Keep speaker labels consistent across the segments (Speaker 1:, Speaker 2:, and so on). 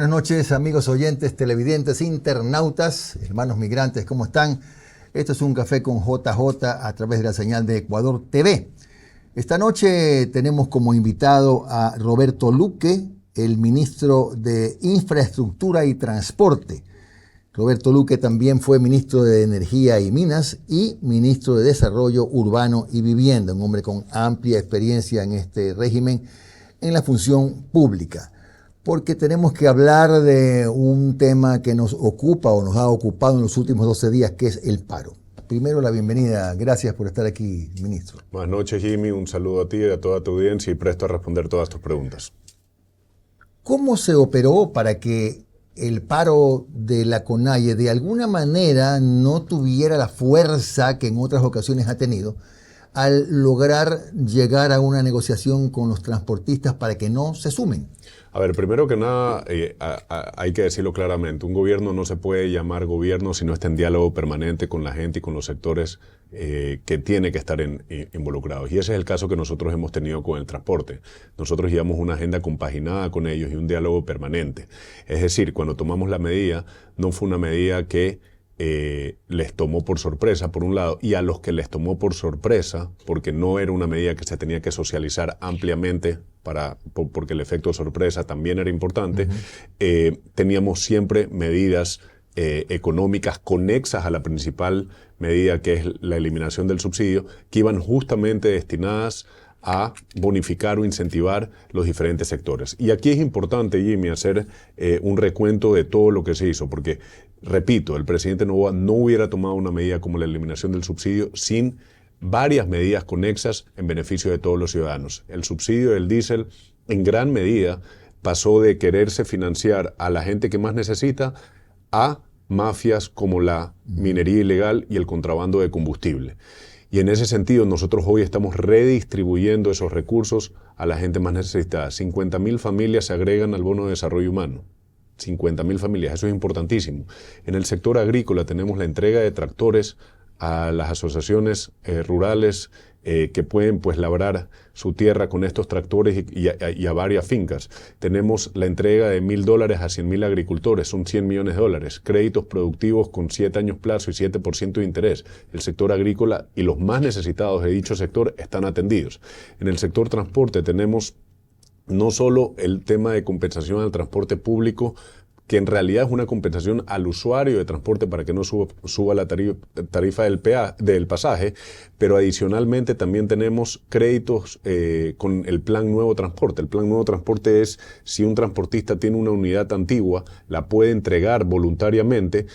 Speaker 1: Buenas noches, amigos oyentes, televidentes, internautas, hermanos migrantes, ¿cómo están? Esto es Un Café con JJ a través de la señal de Ecuador TV. Esta noche tenemos como invitado a Roberto Luque, el ministro de Infraestructura y Transporte. Roberto Luque también fue ministro de Energía y Minas y ministro de Desarrollo Urbano y Vivienda, un hombre con amplia experiencia en este régimen en la función pública. Porque tenemos que hablar de un tema que nos ocupa o nos ha ocupado en los últimos 12 días, que es el paro. Primero, la bienvenida. Gracias por estar aquí, ministro.
Speaker 2: Buenas noches, Jimmy. Un saludo a ti y a toda tu audiencia y presto a responder todas tus preguntas.
Speaker 1: ¿Cómo se operó para que el paro de la CONAIE de alguna manera no tuviera la fuerza que en otras ocasiones ha tenido al lograr llegar a una negociación con los transportistas para que no se sumen?
Speaker 2: A ver, primero que nada, hay que decirlo claramente, un gobierno no se puede llamar gobierno si no está en diálogo permanente con la gente y con los sectores que tiene que estar involucrados. Y ese es el caso que nosotros hemos tenido con el transporte. Nosotros llevamos una agenda compaginada con ellos y un diálogo permanente. Es decir, cuando tomamos la medida, no fue una medida que les tomó por sorpresa, por un lado, y a los que les tomó por sorpresa, porque no era una medida que se tenía que socializar ampliamente, porque el efecto sorpresa también era importante, teníamos siempre medidas económicas conexas a la principal medida, que es la eliminación del subsidio, que iban justamente destinadas a bonificar o incentivar los diferentes sectores. Y aquí es importante, Jimmy, hacer un recuento de todo lo que se hizo, porque, repito, el presidente Noboa no hubiera tomado una medida como la eliminación del subsidio sin varias medidas conexas en beneficio de todos los ciudadanos. El subsidio del diésel, en gran medida, pasó de quererse financiar a la gente que más necesita a mafias como la minería ilegal y el contrabando de combustible. Y en ese sentido, nosotros hoy estamos redistribuyendo esos recursos a la gente más necesitada. 50.000 familias se agregan al bono de desarrollo humano. 50.000 familias, eso es importantísimo. En el sector agrícola tenemos la entrega de tractores a las asociaciones rurales que pueden labrar su tierra con estos tractores y a varias fincas. Tenemos la entrega de $1.000 a 100.000 agricultores, son $100 millones. Créditos productivos con 7 años plazo y 7% de interés. El sector agrícola y los más necesitados de dicho sector están atendidos. En el sector transporte tenemos no solo el tema de compensación al transporte público, que en realidad es una compensación al usuario de transporte para que no suba la tarifa del pasaje, pero adicionalmente también tenemos créditos con el Plan Nuevo Transporte. El Plan Nuevo Transporte es si un transportista tiene una unidad antigua, la puede entregar voluntariamente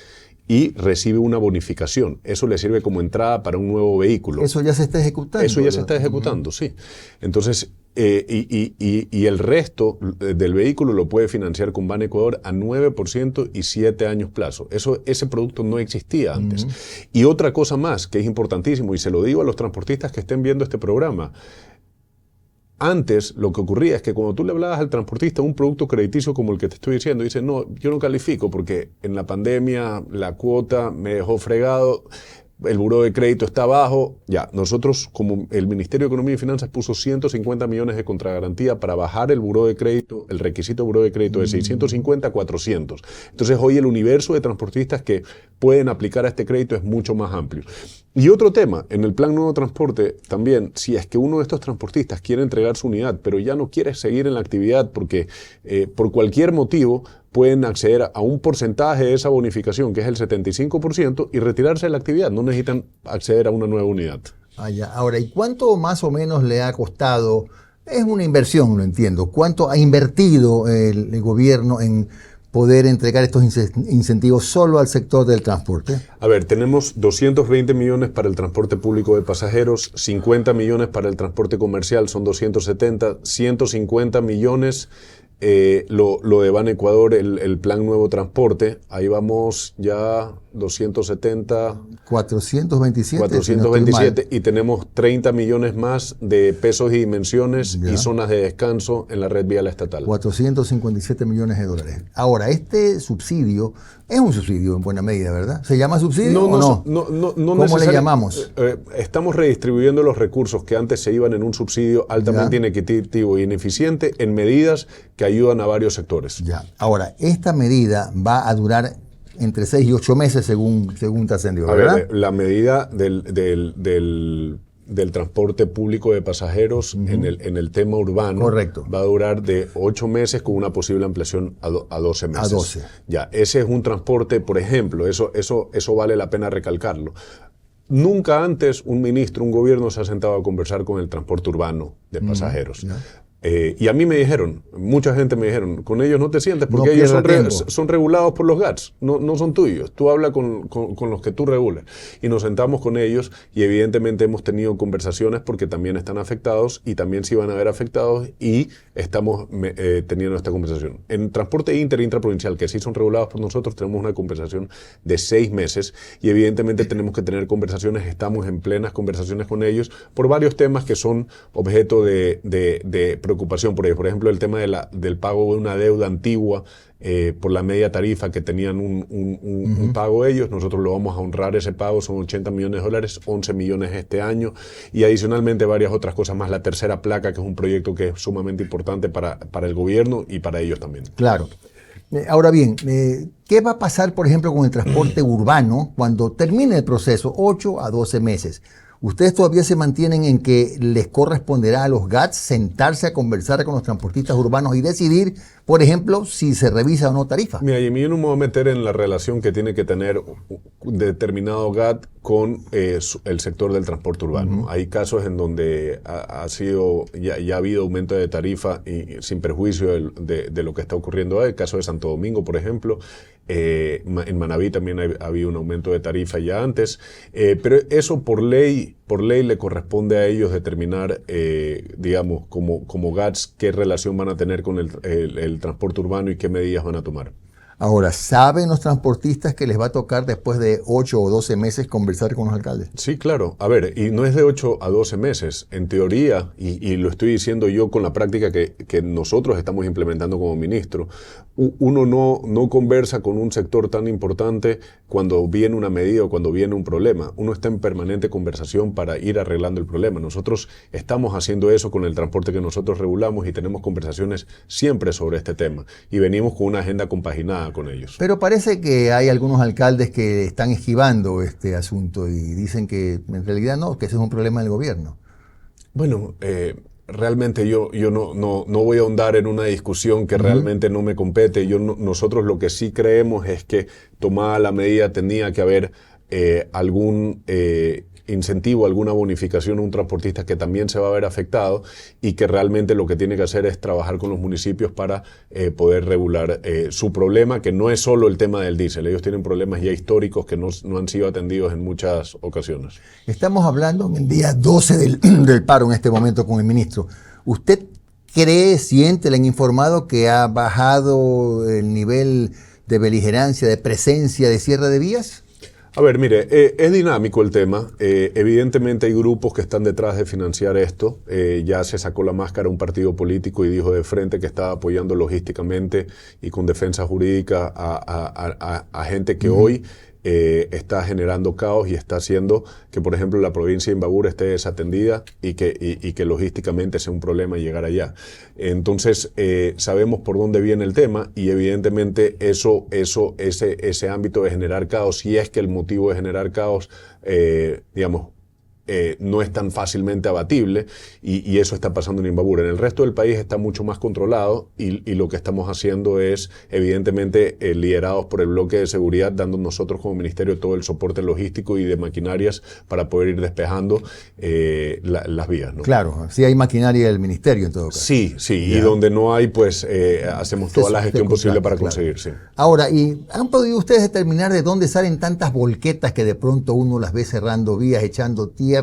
Speaker 2: y recibe una bonificación. Eso le sirve como entrada para un nuevo vehículo.
Speaker 1: ¿Eso ya se está ejecutando?
Speaker 2: Eso ya se está ejecutando, sí. Entonces, y el resto del vehículo lo puede financiar con Banecuador a 9% y 7 años plazo. Ese producto no existía antes. Y otra cosa más que es importantísimo, y se lo digo a los transportistas que estén viendo este programa, antes lo que ocurría es que cuando tú le hablabas al transportista un producto crediticio como el que te estoy diciendo, dice, no, yo no califico porque en la pandemia la cuota me dejó fregado, el buró de crédito está bajo. Ya, nosotros como el Ministerio de Economía y Finanzas puso 150 millones de contragarantía para bajar el buró de crédito, el requisito de buró de crédito de 650 a 400. Entonces hoy el universo de transportistas que pueden aplicar a este crédito es mucho más amplio. Y otro tema, en el Plan Nuevo Transporte también, si es que uno de estos transportistas quiere entregar su unidad, pero ya no quiere seguir en la actividad porque por cualquier motivo pueden acceder a un porcentaje de esa bonificación, que es el 75%, y retirarse de la actividad. No necesitan acceder a una nueva unidad.
Speaker 1: Ahora, ¿y cuánto más o menos le ha costado? Es una inversión, lo entiendo. ¿Cuánto ha invertido el gobierno en poder entregar estos incentivos solo al sector del transporte?
Speaker 2: A ver, tenemos 220 millones para el transporte público de pasajeros, 50 millones para el transporte comercial, son 270, 150 millones lo de Banecuador, el Plan Nuevo Transporte, ahí vamos ya 270... 427 y tenemos 30 millones más de pesos y dimensiones y zonas de descanso en la red vial estatal.
Speaker 1: 457 millones de dólares. Ahora, este subsidio es un subsidio en buena medida, ¿verdad? ¿Se llama subsidio o no?
Speaker 2: No
Speaker 1: ¿Cómo le llamamos?
Speaker 2: Estamos redistribuyendo los recursos que antes se iban en un subsidio altamente inequitativo e ineficiente en medidas que ayudan a varios sectores.
Speaker 1: Ya. Ahora, esta medida va a durar entre 6 y 8 meses según trascendió, ¿verdad?
Speaker 2: A ver, la medida del transporte público de pasajeros en el tema urbano.
Speaker 1: Correcto.
Speaker 2: Va a durar de 8 meses con una posible ampliación a 12 meses.
Speaker 1: A 12.
Speaker 2: Ya, ese es un transporte, por ejemplo, eso vale la pena recalcarlo. Nunca antes un ministro, un gobierno se ha sentado a conversar con el transporte urbano de pasajeros. Y a mí me dijeron, mucha gente me dijeron, con ellos no te sientes porque ellos son regulados por los GATS, no son tuyos. Tú habla con los que tú regulas. Y nos sentamos con ellos y evidentemente hemos tenido conversaciones porque también están afectados y también se iban a ver afectados y estamos teniendo esta conversación. En transporte intraprovincial, que sí son regulados por nosotros, tenemos una conversación de 6 meses y evidentemente tenemos que tener conversaciones, estamos en plenas conversaciones con ellos por varios temas que son objeto de preocupación por ellos. Por ejemplo, el tema del pago de una deuda antigua por la media tarifa que tenían un pago ellos. Nosotros lo vamos a honrar ese pago, son $80 millones, 11 millones este año y adicionalmente varias otras cosas más. La tercera placa, que es un proyecto que es sumamente importante para el gobierno y para ellos también.
Speaker 1: Claro. Ahora bien, ¿qué va a pasar, por ejemplo, con el transporte urbano cuando termine el proceso, 8 a 12 meses? ¿Ustedes todavía se mantienen en que les corresponderá a los GATS sentarse a conversar con los transportistas urbanos y decidir, por ejemplo, si se revisa o no tarifa?
Speaker 2: Mira, Jimmy, yo no me voy a meter en la relación que tiene que tener un determinado GAT con el sector del transporte urbano. Hay casos en donde ya ha habido aumento de tarifa y sin perjuicio de lo que está ocurriendo ahí. El caso de Santo Domingo, por ejemplo. En Manabí también ha habido un aumento de tarifa ya antes, pero eso por ley le corresponde a ellos determinar, digamos, como GATS, qué relación van a tener con el transporte urbano y qué medidas van a tomar.
Speaker 1: Ahora, ¿saben los transportistas que les va a tocar después de 8 o 12 meses conversar con los alcaldes?
Speaker 2: Sí, claro. A ver, y no es de 8 a 12 meses. En teoría, y lo estoy diciendo yo con la práctica que nosotros estamos implementando como ministro, uno no conversa con un sector tan importante cuando viene una medida o cuando viene un problema. Uno está en permanente conversación para ir arreglando el problema. Nosotros estamos haciendo eso con el transporte que nosotros regulamos y tenemos conversaciones siempre sobre este tema. Y venimos con una agenda compaginada con ellos.
Speaker 1: Pero parece que hay algunos alcaldes que están esquivando este asunto y dicen que en realidad no, que ese es un problema del gobierno.
Speaker 2: Bueno, realmente yo no voy a ahondar en una discusión que realmente no me compete. Nosotros lo que sí creemos es que tomada la medida tenía que haber algún incentivo, alguna bonificación a un transportista que también se va a ver afectado y que realmente lo que tiene que hacer es trabajar con los municipios para poder regular su problema, que no es solo el tema del diésel. Ellos tienen problemas ya históricos que no han sido atendidos en muchas ocasiones.
Speaker 1: Estamos hablando en el día 12 del paro en este momento con el ministro. ¿Usted siente, le han informado que ha bajado el nivel de beligerancia, de presencia, de cierre de vías?
Speaker 2: A ver, mire, es dinámico el tema. Evidentemente hay grupos que están detrás de financiar esto. Ya se sacó la máscara un partido político y dijo de frente que estaba apoyando logísticamente y con defensa jurídica a gente que hoy está generando caos y está haciendo que, por ejemplo, la provincia de Imbabura esté desatendida y que logísticamente sea un problema llegar allá. Entonces, sabemos por dónde viene el tema y evidentemente ese ámbito de generar caos, si es que el motivo de generar caos, digamos, no es tan fácilmente abatible y eso está pasando en Imbabura. En el resto del país está mucho más controlado y lo que estamos haciendo es, evidentemente, liderados por el bloque de seguridad, dando nosotros como ministerio todo el soporte logístico y de maquinarias para poder ir despejando las vías, ¿no?
Speaker 1: Claro, sí hay maquinaria del ministerio en todo caso.
Speaker 2: Sí, y donde no hay, pues hacemos toda la gestión posible para conseguir, sí.
Speaker 1: Ahora, ¿y han podido ustedes determinar de dónde salen tantas volquetas que de pronto uno las ve cerrando vías, echando tierra,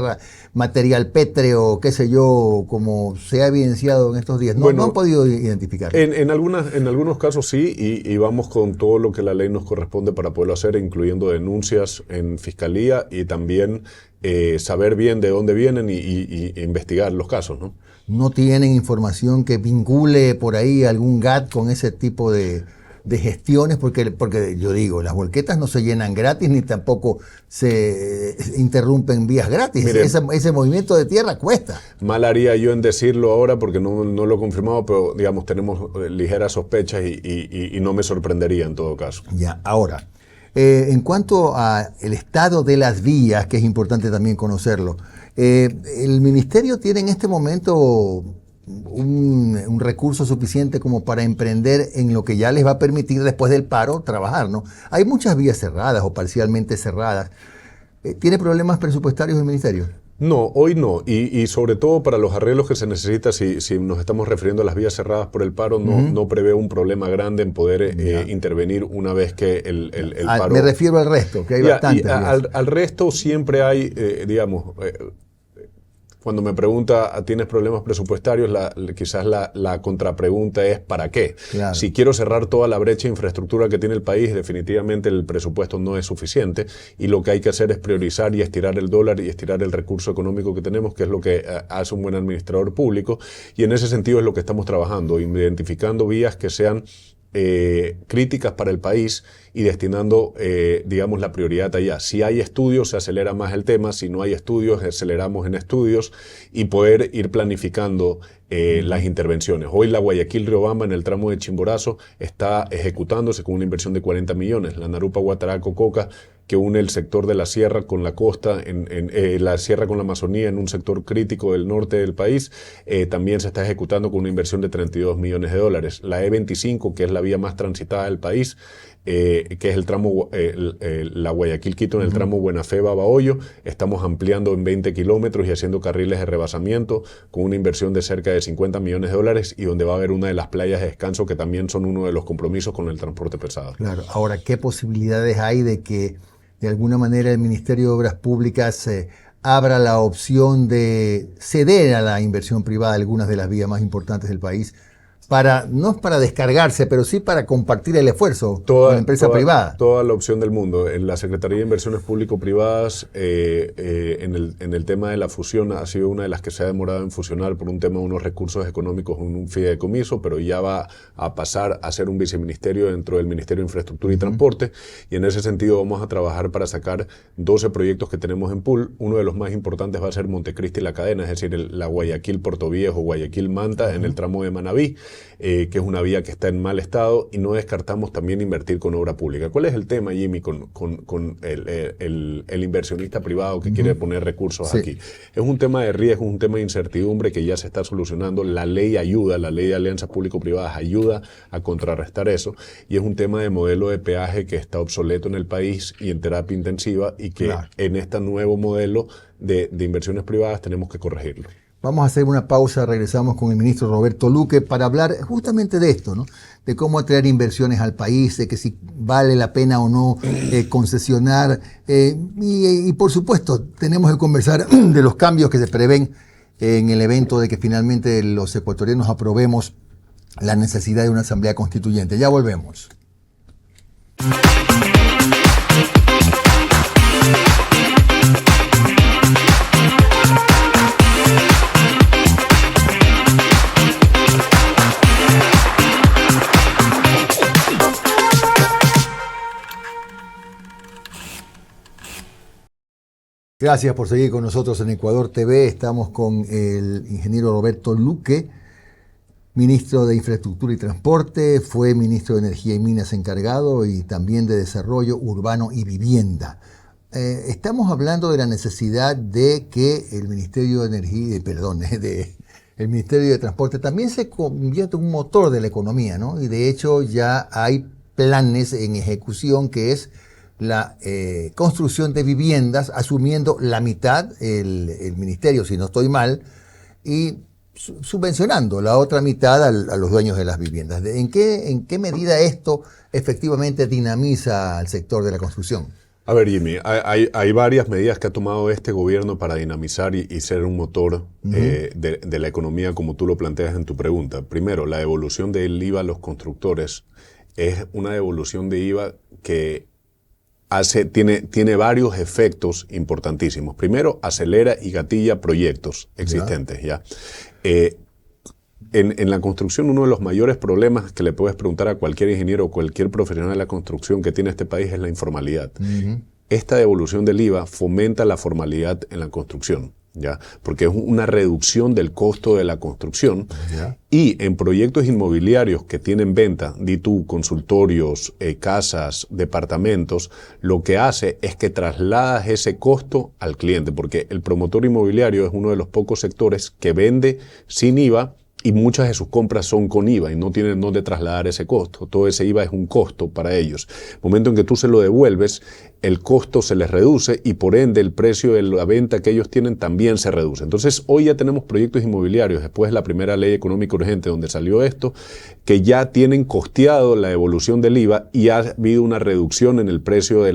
Speaker 1: material pétreo, qué sé yo, como se ha evidenciado en estos días? No han podido identificar.
Speaker 2: En algunos casos sí, y vamos con todo lo que la ley nos corresponde para poderlo hacer, incluyendo denuncias en fiscalía y también saber bien de dónde vienen y investigar los casos, ¿no?
Speaker 1: ¿No tienen información que vincule por ahí algún GAT con ese tipo de de gestiones, porque yo digo, las volquetas no se llenan gratis ni tampoco se interrumpen vías gratis.
Speaker 2: Mire,
Speaker 1: ese movimiento de tierra cuesta.
Speaker 2: Mal haría yo en decirlo ahora porque no lo he confirmado, pero digamos tenemos ligeras sospechas y no me sorprendería en todo caso.
Speaker 1: Ya, ahora, en cuanto al estado de las vías, que es importante también conocerlo, el ministerio tiene en este momento un recurso suficiente como para emprender en lo que ya les va a permitir después del paro trabajar, ¿no? Hay muchas vías cerradas o parcialmente cerradas. ¿Tiene problemas presupuestarios el ministerio?
Speaker 2: No, hoy no, y sobre todo para los arreglos que se necesita, si nos estamos refiriendo a las vías cerradas por el paro, no prevé un problema grande en poder intervenir una vez que el paro...
Speaker 1: Me refiero al resto, que hay bastantes.
Speaker 2: Al resto siempre hay, digamos... Cuando me pregunta, ¿tienes problemas presupuestarios? Quizás la contrapregunta es ¿para qué?
Speaker 1: Claro.
Speaker 2: Si quiero cerrar toda la brecha de infraestructura que tiene el país, definitivamente el presupuesto no es suficiente y lo que hay que hacer es priorizar y estirar el dólar y estirar el recurso económico que tenemos, que es lo que hace un buen administrador público, y en ese sentido es lo que estamos trabajando, identificando vías que sean críticas para el país y destinando, digamos, la prioridad allá. Si hay estudios, se acelera más el tema. Si no hay estudios, aceleramos en estudios y poder ir planificando las intervenciones. Hoy la Guayaquil-Riobamba en el tramo de Chimborazo está ejecutándose con una inversión de 40 millones. La Narupa-Guataraco-Coca, que une el sector de la sierra con la costa, la sierra con la Amazonía en un sector crítico del norte del país, también se está ejecutando con una inversión de 32 millones de dólares. La E25, que es la vía más transitada del país, que es el tramo, la Guayaquil-Quito en el tramo Buena Fe-Babahoyo, estamos ampliando en 20 kilómetros y haciendo carriles de rebasamiento con una inversión de cerca de 50 millones de dólares y donde va a haber una de las playas de descanso que también son uno de los compromisos con el transporte pesado.
Speaker 1: Claro. Ahora, ¿qué posibilidades hay de que de alguna manera el Ministerio de Obras Públicas abra la opción de ceder a la inversión privada algunas de las vías más importantes del país? No es para descargarse, pero sí para compartir el esfuerzo con la empresa privada.
Speaker 2: Toda la opción del mundo. En la Secretaría de Inversiones Público-Privadas, en el tema de la fusión, ha sido una de las que se ha demorado en fusionar por un tema de unos recursos económicos en un fideicomiso, pero ya va a pasar a ser un viceministerio dentro del Ministerio de Infraestructura y Transporte, y en ese sentido vamos a trabajar para sacar 12 proyectos que tenemos en pool. Uno de los más importantes va a ser Montecristi y La Cadena, es decir, la Guayaquil-Puerto Viejo, Guayaquil-Manta, en el tramo de Manabí, que es una vía que está en mal estado, y no descartamos también invertir con obra pública. ¿Cuál es el tema, Jimmy, con el inversionista privado que quiere poner recursos aquí? Es un tema de riesgo, un tema de incertidumbre que ya se está solucionando. La ley ayuda, la ley de alianzas público-privadas ayuda a contrarrestar eso, y es un tema de modelo de peaje que está obsoleto en el país y en terapia intensiva, y que en este nuevo modelo de inversiones privadas tenemos que corregirlo.
Speaker 1: Vamos a hacer una pausa, regresamos con el ministro Roberto Luque para hablar justamente de esto, ¿no? De cómo atraer inversiones al país, de que si vale la pena o no concesionar. Y por supuesto, tenemos que conversar de los cambios que se prevén en el evento de que finalmente los ecuatorianos aprobemos la necesidad de una asamblea constituyente. Ya volvemos. Gracias por seguir con nosotros en Ecuador TV. Estamos con el ingeniero Roberto Luque, ministro de Infraestructura y Transporte, fue ministro de Energía y Minas encargado y también de Desarrollo Urbano y Vivienda. Estamos hablando de la necesidad de que el Ministerio de Energía, el Ministerio de Transporte también se convierta en un motor de la economía, ¿no? Y de hecho ya hay planes en ejecución que es la construcción de viviendas, asumiendo la mitad el ministerio, si no estoy mal, y subvencionando la otra mitad a los dueños de las viviendas. ¿En qué medida esto efectivamente dinamiza al sector de la construcción?
Speaker 2: A ver, Jimmy, hay varias medidas que ha tomado este gobierno para dinamizar y ser un motor de la economía, como tú lo planteas en tu pregunta. Primero, la devolución del IVA a los constructores es una devolución de IVA que tiene varios efectos importantísimos. Primero, acelera y gatilla proyectos existentes. ¿Ya? en la construcción uno de los mayores problemas que le puedes preguntar a cualquier ingeniero o cualquier profesional de la construcción que tiene este país es la informalidad. Esta devolución del IVA fomenta la formalidad en la construcción, ¿ya? Porque es una reducción del costo de la construcción. Y en proyectos inmobiliarios que tienen venta, di tú, consultorios, casas, departamentos, lo que hace es que trasladas ese costo al cliente, porque el promotor inmobiliario es uno de los pocos sectores que vende sin IVA y muchas de sus compras son con IVA y no tienen dónde trasladar ese costo. Todo ese IVA es un costo para ellos. El momento en que tú se lo devuelves, el costo se les reduce y por ende el precio de la venta que ellos tienen también se reduce. Entonces hoy ya tenemos proyectos inmobiliarios, después de la primera ley económica urgente donde salió esto, que ya tienen costeado la devolución del IVA y ha habido una reducción en el precio de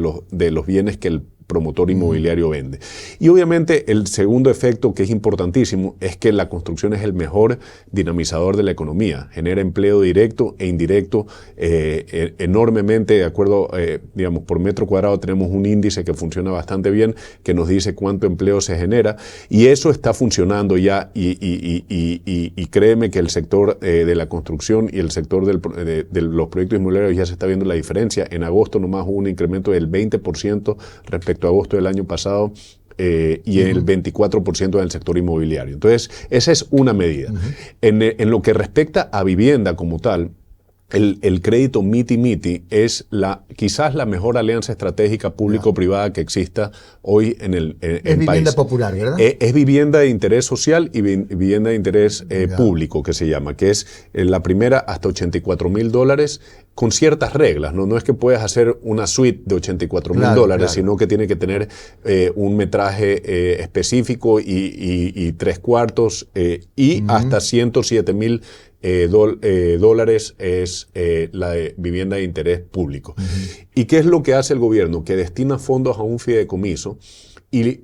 Speaker 2: los bienes que el promotor inmobiliario vende. Y obviamente el segundo efecto, que es importantísimo, es que la construcción es el mejor dinamizador de la economía. Genera empleo directo e indirecto enormemente. De acuerdo, digamos, por metro cuadrado tenemos un índice que funciona bastante bien, que nos dice cuánto empleo se genera. Y eso está funcionando ya y créeme que el sector de la construcción y el sector de los proyectos inmobiliarios ya se está viendo la diferencia. En agosto nomás hubo un incremento del 20% respecto a agosto del año pasado y el 24% del sector inmobiliario. Entonces, esa es una medida. En lo que respecta a vivienda como tal, el crédito MITI es quizás la mejor alianza estratégica público-privada que exista hoy en el
Speaker 1: es vivienda
Speaker 2: país.
Speaker 1: Popular, ¿verdad?
Speaker 2: Es vivienda de interés social y vivienda de interés público, que se llama, que es la primera hasta $84,000 con ciertas reglas, ¿no? No es que puedas hacer una suite de $84,000, sino que tiene que tener un metraje específico y 3/4 y hasta $107,000 dólares es la de vivienda de interés público. ¿Y qué es lo que hace el gobierno? Que destina fondos a un fideicomiso y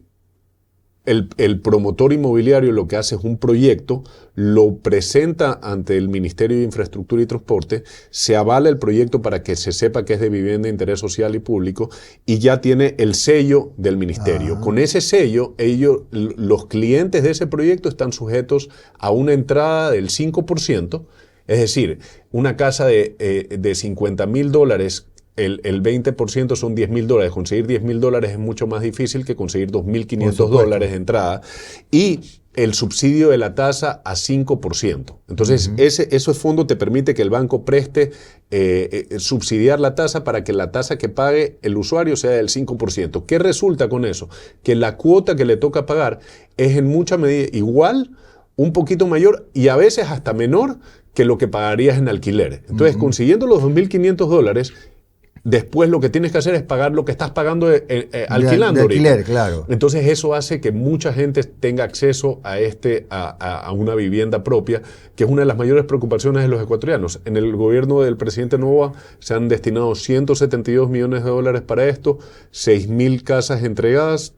Speaker 2: el promotor inmobiliario lo que hace es un proyecto, lo presenta ante el Ministerio de Infraestructura y Transporte, se avala el proyecto para que se sepa que es de vivienda de interés social y público y ya tiene el sello del ministerio. Con ese sello, los clientes de ese proyecto están sujetos a una entrada del 5%, es decir, una casa de $50,000, el 20% son $10,000. Conseguir $10,000 es mucho más difícil que conseguir $2,500 de entrada. Y el subsidio de la tasa a 5%. Entonces, ese fondo te permite que el banco preste, subsidiar la tasa para que la tasa que pague el usuario sea del 5%. ¿Qué resulta con eso? Que la cuota que le toca pagar es en mucha medida igual, un poquito mayor y a veces hasta menor que lo que pagarías en alquiler. Entonces, consiguiendo los $2,500, después lo que tienes que hacer es pagar lo que estás pagando alquilando.
Speaker 1: De alquiler, claro.
Speaker 2: Entonces eso hace que mucha gente tenga acceso a una vivienda propia, que es una de las mayores preocupaciones de los ecuatorianos. En el gobierno del presidente Noboa se han destinado $172 millones para esto, 6,000 casas entregadas,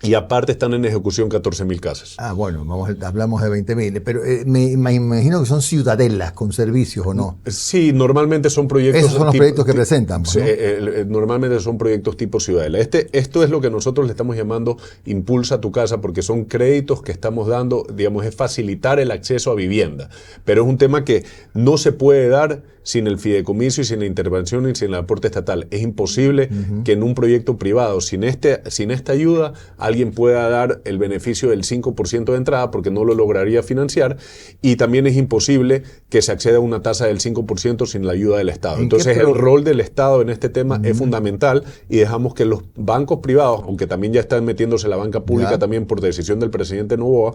Speaker 2: y aparte están en ejecución 14,000 casas.
Speaker 1: Bueno, hablamos de 20,000, pero me imagino que son ciudadelas con servicios, ¿o no?
Speaker 2: Sí, normalmente son proyectos...
Speaker 1: Esos son los proyectos que presentan, ¿no?
Speaker 2: Normalmente son proyectos tipo ciudadela. Esto es lo que nosotros le estamos llamando Impulsa tu Casa, porque son créditos que estamos dando, digamos, es facilitar el acceso a vivienda. Pero es un tema que no se puede dar sin el fideicomiso y sin la intervención y sin el aporte estatal. Es imposible que en un proyecto privado, sin esta ayuda, alguien pueda dar el beneficio del 5% de entrada porque no lo lograría financiar, y también es imposible que se acceda a una tasa del 5% sin la ayuda del Estado. Entonces el rol del Estado en este tema es fundamental y dejamos que los bancos privados, aunque también ya están metiéndose la banca pública también por decisión del presidente Noboa,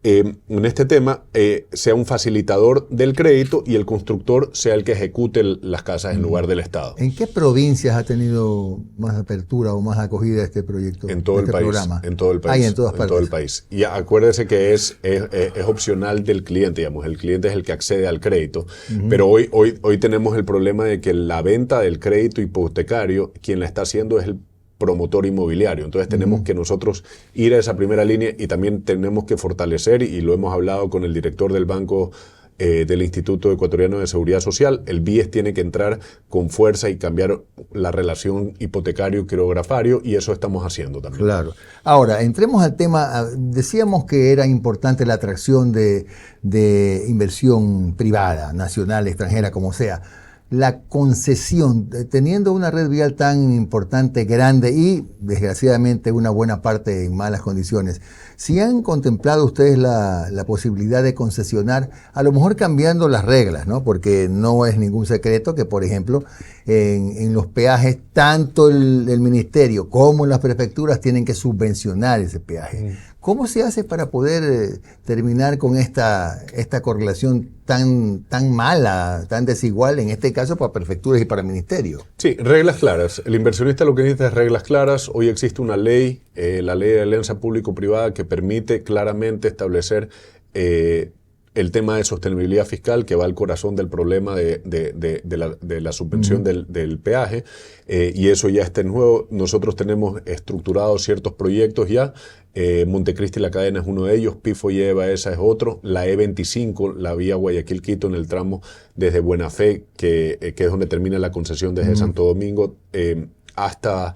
Speaker 2: en este tema sea un facilitador del crédito y el constructor sea el que ejecute las casas en lugar del Estado.
Speaker 1: ¿En qué provincias ha tenido más apertura o más acogida este proyecto?
Speaker 2: En todo el país.
Speaker 1: Programa?
Speaker 2: En todo el país.
Speaker 1: En todas partes.
Speaker 2: En todo el país. Y acuérdese que es opcional del cliente, digamos. El cliente es el que accede al crédito. Pero hoy tenemos el problema de que la venta del crédito hipotecario, quien la está haciendo es el promotor inmobiliario. Entonces tenemos que nosotros ir a esa primera línea y también tenemos que fortalecer, y lo hemos hablado con el director del Banco del Instituto Ecuatoriano de Seguridad Social. El BIES tiene que entrar con fuerza y cambiar la relación hipotecario-quirografario, y eso estamos haciendo también.
Speaker 1: Claro. Ahora, entremos al tema. Decíamos que era importante la atracción de inversión privada, nacional, extranjera, como sea. La concesión, teniendo una red vial tan importante, grande y desgraciadamente una buena parte en malas condiciones, ¿si han contemplado ustedes la posibilidad de concesionar, a lo mejor cambiando las reglas, ¿no? Porque no es ningún secreto que, por ejemplo, en los peajes, tanto el ministerio como las prefecturas tienen que subvencionar ese peaje? ¿Cómo se hace para poder terminar con esta correlación tan mala, tan desigual, en este caso para prefecturas y para ministerio?
Speaker 2: Sí, reglas claras. El inversionista lo que necesita es reglas claras. Hoy existe una ley, la ley de alianza público-privada, que permite claramente establecer el tema de sostenibilidad fiscal, que va al corazón del problema de la subvención del peaje, y eso ya está en juego. Nosotros tenemos estructurados ciertos proyectos ya. Montecristi La Cadena es uno de ellos, Pifo y Esa es otro, la E25, la vía Guayaquil-Quito en el tramo desde Buena Fe, que es donde termina la concesión desde Santo Domingo hasta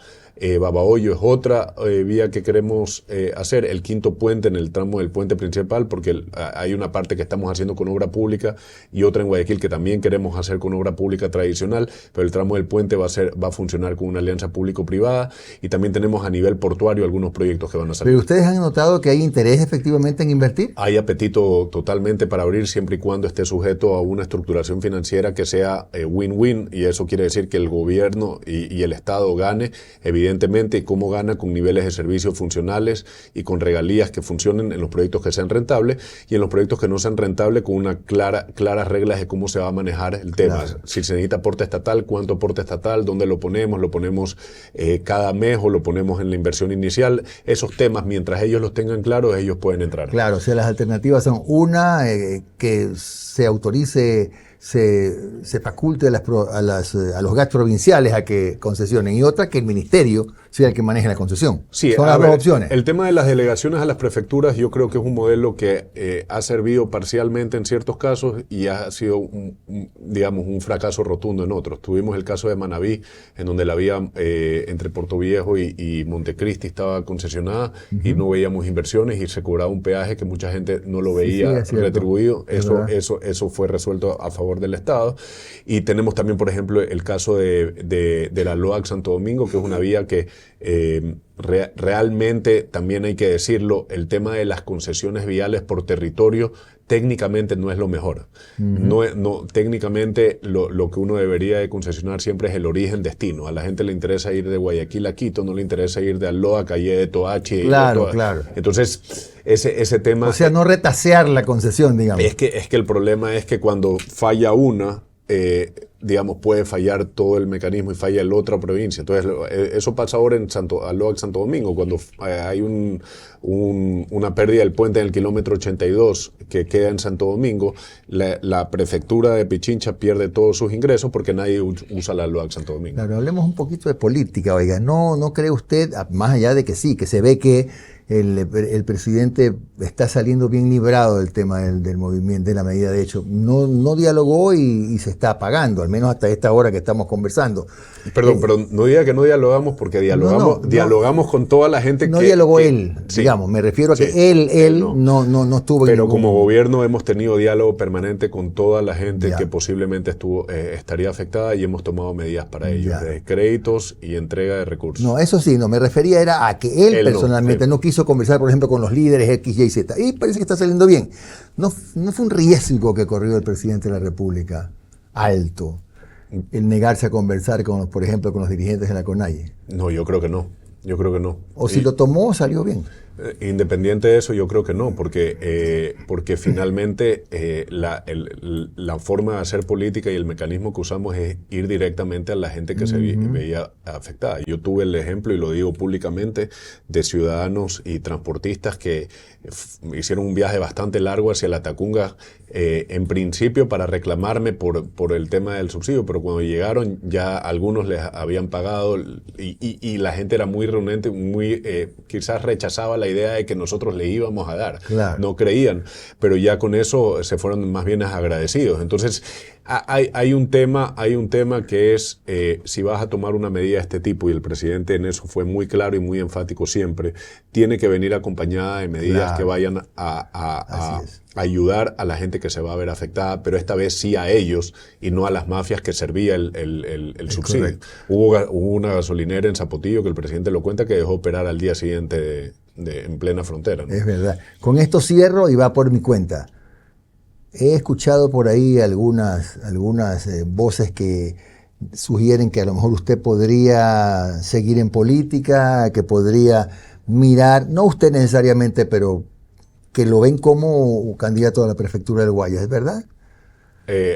Speaker 2: Babahoyo, es otra vía que queremos hacer. El quinto puente en el tramo del puente principal, porque hay una parte que estamos haciendo con obra pública y otra en Guayaquil que también queremos hacer con obra pública tradicional, pero el tramo del puente va a funcionar con una alianza público-privada, y también tenemos a nivel portuario algunos proyectos que van a salir.
Speaker 1: ¿Pero ustedes han notado que hay interés efectivamente en invertir?
Speaker 2: Hay apetito totalmente para abrir, siempre y cuando esté sujeto a una estructuración financiera que sea win-win, y eso quiere decir que el gobierno y el Estado gane, evidentemente, y cómo gana con niveles de servicios funcionales y con regalías que funcionen en los proyectos que sean rentables, y en los proyectos que no sean rentables con una claras reglas de cómo se va a manejar el tema.
Speaker 1: Claro.
Speaker 2: Si se necesita aporte estatal, cuánto aporte estatal, dónde lo ponemos cada mes o lo ponemos en la inversión inicial. Esos temas, mientras ellos los tengan claros, ellos pueden entrar.
Speaker 1: Claro, o sea, las alternativas son que se autorice, se faculte a los GATS provinciales a que concesionen, y otra que el ministerio sea el que maneje la concesión.
Speaker 2: Sí,
Speaker 1: son las dos opciones.
Speaker 2: El tema de las delegaciones a las prefecturas, yo creo que es un modelo que ha servido parcialmente en ciertos casos y ha sido un fracaso rotundo en otros. Tuvimos el caso de Manabí, en donde la vía entre Puerto Viejo y Montecristi estaba concesionada y no veíamos inversiones y se cobraba un peaje que mucha gente no lo veía retribuido. Eso fue resuelto a favor del Estado. Y tenemos también, por ejemplo, el caso de la LOAC Santo Domingo, que es una vía que realmente, también hay que decirlo, el tema de las concesiones viales por territorio técnicamente no es lo mejor. Técnicamente lo que uno debería de concesionar siempre es el origen-destino. A la gente le interesa ir de Guayaquil a Quito, no le interesa ir de Aloa a Calle de Toachi.
Speaker 1: Claro.
Speaker 2: Entonces, ese tema...
Speaker 1: O sea, no retasear la concesión, digamos.
Speaker 2: Es que el problema es que cuando falla una, puede fallar todo el mecanismo y falla la otra provincia. Entonces, eso pasa ahora en Aloa Santo Domingo, cuando hay una pérdida del puente en el kilómetro 82 que queda en Santo Domingo, la prefectura de Pichincha pierde todos sus ingresos porque nadie usa la Aloa Santo Domingo.
Speaker 1: Claro, hablemos un poquito de política, oiga. ¿No cree usted, más allá de que sí, que se ve que el presidente está saliendo bien librado del tema del movimiento, de la medida, de hecho, no dialogó y se está apagando, al menos hasta esta hora que estamos conversando?
Speaker 2: Perdón, no diga que no dialogamos, porque dialogamos con toda la gente
Speaker 1: no
Speaker 2: que...
Speaker 1: dialogó
Speaker 2: que,
Speaker 1: él,
Speaker 2: sí,
Speaker 1: digamos, me refiero a que
Speaker 2: sí,
Speaker 1: él no estuvo en
Speaker 2: Pero
Speaker 1: ningún...
Speaker 2: como gobierno hemos tenido diálogo permanente con toda la gente
Speaker 1: Ya.
Speaker 2: que posiblemente estaría afectada, y hemos tomado medidas para ello,
Speaker 1: Ya.
Speaker 2: de créditos y entrega de recursos.
Speaker 1: No, eso sí, me refería era a que él personalmente
Speaker 2: no
Speaker 1: no quiso conversar, por ejemplo, con los líderes X, Y, Z, y parece que está saliendo bien. No fue un riesgo que corrió el presidente de la República, alto, el negarse a conversar, por ejemplo, con los dirigentes de la CONAIE.
Speaker 2: No, yo creo que no.
Speaker 1: O si lo tomó, salió bien.
Speaker 2: Independiente de eso, yo creo que no, porque finalmente la forma de hacer política y el mecanismo que usamos es ir directamente a la gente que se veía afectada. Yo tuve el ejemplo, y lo digo públicamente, de ciudadanos y transportistas que hicieron un viaje bastante largo hacia la Tacunga, en principio para reclamarme por el tema del subsidio, pero cuando llegaron ya algunos les habían pagado y la gente era muy renuente, quizás rechazaba la idea de que nosotros le íbamos a dar.
Speaker 1: Claro.
Speaker 2: No creían, pero ya con eso se fueron más bien agradecidos. Entonces, hay un tema que es, si vas a tomar una medida de este tipo, y el presidente en eso fue muy claro y muy enfático siempre, tiene que venir acompañada de medidas que vayan a ayudar a la gente que se va a ver afectada, pero esta vez sí a ellos y no a las mafias que servía el subsidio. Hubo una gasolinera en Zapotillo que el presidente lo cuenta que dejó operar al día siguiente en plena frontera, ¿no?
Speaker 1: Es verdad. Con esto cierro y va por mi cuenta. He escuchado por ahí algunas voces que sugieren que a lo mejor usted podría seguir en política, que podría mirar, no usted necesariamente, pero que lo ven como candidato a la prefectura del Guayas, ¿es verdad?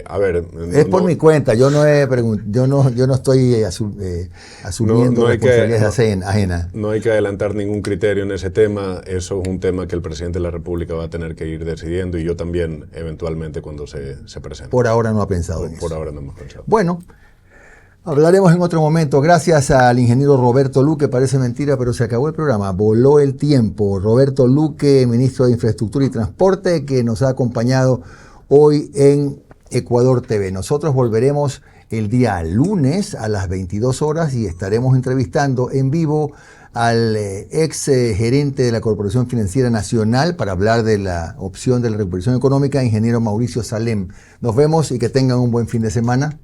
Speaker 2: A ver,
Speaker 1: es por mi cuenta, yo no estoy asumiendo responsabilidades ajenas.
Speaker 2: No hay que adelantar ningún criterio en ese tema, eso es un tema que el presidente de la República va a tener que ir decidiendo y yo también eventualmente cuando se presente.
Speaker 1: Por ahora no ha pensado en eso.
Speaker 2: Por ahora no hemos pensado.
Speaker 1: Bueno, hablaremos en otro momento. Gracias al ingeniero Roberto Luque, parece mentira, pero se acabó el programa, voló el tiempo. Roberto Luque, ministro de Infraestructura y Transporte, que nos ha acompañado hoy en Ecuador TV. Nosotros volveremos el día lunes a las 22 horas y estaremos entrevistando en vivo al ex gerente de la Corporación Financiera Nacional para hablar de la opción de la recuperación económica, ingeniero Mauricio Salem. Nos vemos y que tengan un buen fin de semana.